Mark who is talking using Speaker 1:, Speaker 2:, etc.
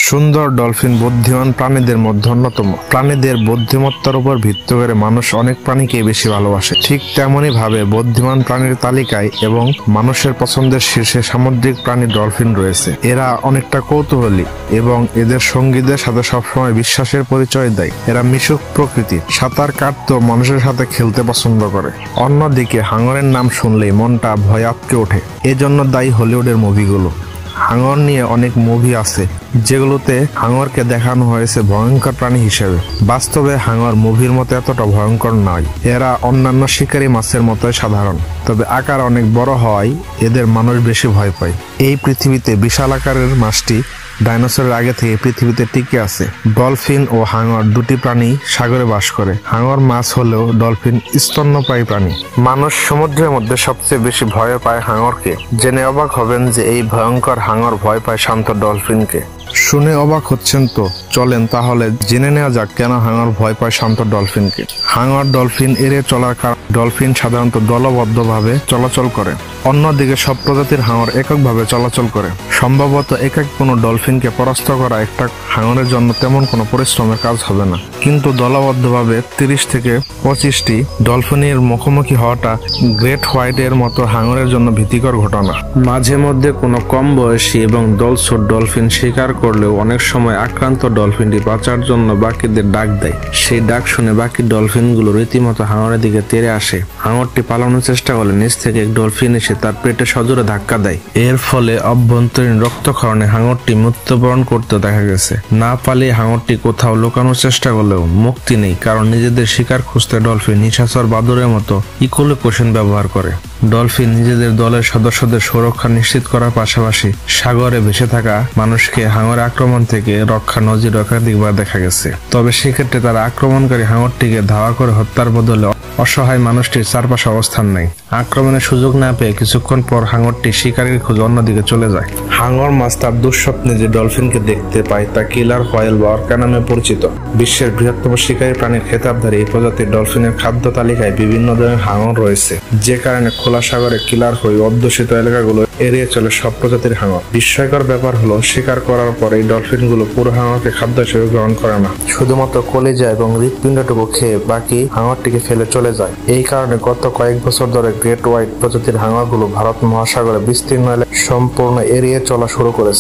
Speaker 1: সুন্দর ডলফিন বুদ্ধিমান প্রাণীদের মধ্যে অন্যতম। প্রাণীদের বুদ্ধিমত্তার উপর ভিত্তি করে মানুষ অনেক প্রাণীকে বেশি ভালোবাসে। ঠিক তেমনি ভাবে বুদ্ধিমান প্রাণীর তালিকায় এবং মানুষের পছন্দের শীর্ষে সামুদ্রিক প্রাণী ডলফিন রয়েছে। এরা অনেকটা কৌতূহলী এবং এদের সঙ্গীদের সাথে সবসময় বিশ্বাসের পরিচয় দেয়। এরা মিশুক প্রকৃতির, সাঁতার কাটতেও মানুষের সাথে খেলতে পছন্দ করে। অন্যদিকে হাঙরের নাম শুনলেই মনটা ভয়ে আঁতকে ওঠে। এজন্য দায়ী হলিউডের মুভিগুলো। হাঙর নিয়ে অনেক মুভি আছে যেগুলোতে হাঙরকে দেখানো হয়েছে ভয়ঙ্কর প্রাণী হিসেবে। বাস্তবে হাঙর মুভির মতো এতটা ভয়ঙ্কর নয়। এরা অন্যান্য শিকারী মাছের মতোই সাধারণ, তবে আকার অনেক বড় হওয়ায় এদের মানুষ বেশি ভয় পায়। এই পৃথিবীতে বিশাল আকারের মাছটি ডাইনোসরের আগে থেকে পৃথিবীতে টিকে আছে। ডলফিন ও হাঙর দুটি প্রাণী সাগরে বাস করে। হাঙর মাছ হলেও ডলফিন স্তন্যপায়ী প্রাণী। মানুষ সমুদ্রের মধ্যে সবচেয়ে বেশি ভয় পায় হাঙরকে। জেনে অবাক হবেন যে এই ভয়ঙ্কর হাঙর ভয় পায় শান্ত ডলফিনকে। শুনে অবাক হচ্ছেন তো? চলেন তাহলে জেনে নেওয়া যাক কেন হাঙর ভয় পায় শান্ত ডলফিনকে। হাঙর ডলফিন এড়িয়ে চলার কারণ ডলফিন সাধারণত দলবদ্ধভাবে চলাচল করে। অন্যদিকে সব প্রজাতির হাঙর এককভাবে চলাচল করে। সম্ভবত একক কোনো ডলফিনকে পরাস্ত করা একটা হাঙরের জন্য তেমন কোনো পরিশ্রমের কাজ হবে না, কিন্তু দলবদ্ধভাবে 30 থেকে 25টি ডলফিনের মুখোমুখি হওয়াটা গ্রেট হোয়াইটের মতো হাঙরের জন্য ভীতিকর ঘটনা। মাঝে মধ্যে কোনো কম বয়সী এবং দলছুট ডলফিন শিকার করলেও অনেক সময় আক্রান্ত ডলফিনটি বাঁচার জন্য বাকিদের ডাক দেয়। সেই ডাক শুনে বাকি ডলফিনগুলো রীতিমতো হাঙরের দিকে তেড়ে আসে। হাঙরটি পালানোর চেষ্টা করলে নিচ থেকে এক ডলফিন এসে তার পেটে সজোরে ধাক্কা দেয়। এর ফলে অভ্যন্তরীণ রক্তক্ষরণে হাঙরটি মৃত্যুবরণ করতে দেখা গেছে। না পালিয়ে হাঙরটি কোথাও লুকানোর চেষ্টা করলেও মুক্তি নেই, কারণ নিজেদের শিকার খুঁজতে ডলফিন নিশাচর বাদুড়ের মতো ইকোলোকেশন ব্যবহার করে। ডলফিন নিজেদের দলের সদস্যদের সুরক্ষা নিশ্চিত করার পাশাপাশি সাগরে ভেসে থাকা মানুষকে হাঙর আক্রমণ থেকে রক্ষা নজির একাধিকবার দেখা গেছে। তবে সেক্ষেত্রে তারা আক্রমণকারী হাঙরটিকে ধাওয়া করে হত্যার বদলে অসহায় মানুষটির চারপাশে অবস্থান নেয়। আক্রমণের সুযোগ না পেয়ে কিছুক্ষণ পর হাঙরটি শিকারীর খোঁজে অন্যদিকে চলে যায়। হাঙর মাছ তার দুঃস্বপ্নে যে ডলফিনকে দেখতে পায় তা কিলার হোয়েল বা অর্কা নামে পরিচিত। বিশ্বের বৃহত্তম শিকারী প্রাণীর খেতাবধারী এই প্রজাতির ডলফিনের খাদ্য তালিকায় বিভিন্ন ধরনের হাঙর রয়েছে, যে কারণে খোলা সাগরে কিলার হোয়েল অধ্যুষিত এলাকাগুলো এড়িয়ে চলে সব প্রজাতির হাঙর। বিস্ময়কর ব্যাপার হলো, শিকার করার পর এই ডলফিনগুলো পুরো হাঙরকে খাদ্য হিসেবে গ্রহণ করে না, শুধুমাত্র কলিজা এবং হৃৎপিণ্ডটুকু খেয়ে বাকি হাঙরটিকে ফেলে চলে যায়। এই কারণে গত কয়েক বছর ধরে গ্রেট হোয়াইট প্রজাতির হাঙরগুলো ভারত মহাসাগরে বিস্তীর্ণ এলাকা সম্পূর্ণ এড়িয়ে চলা শুরু করেছে।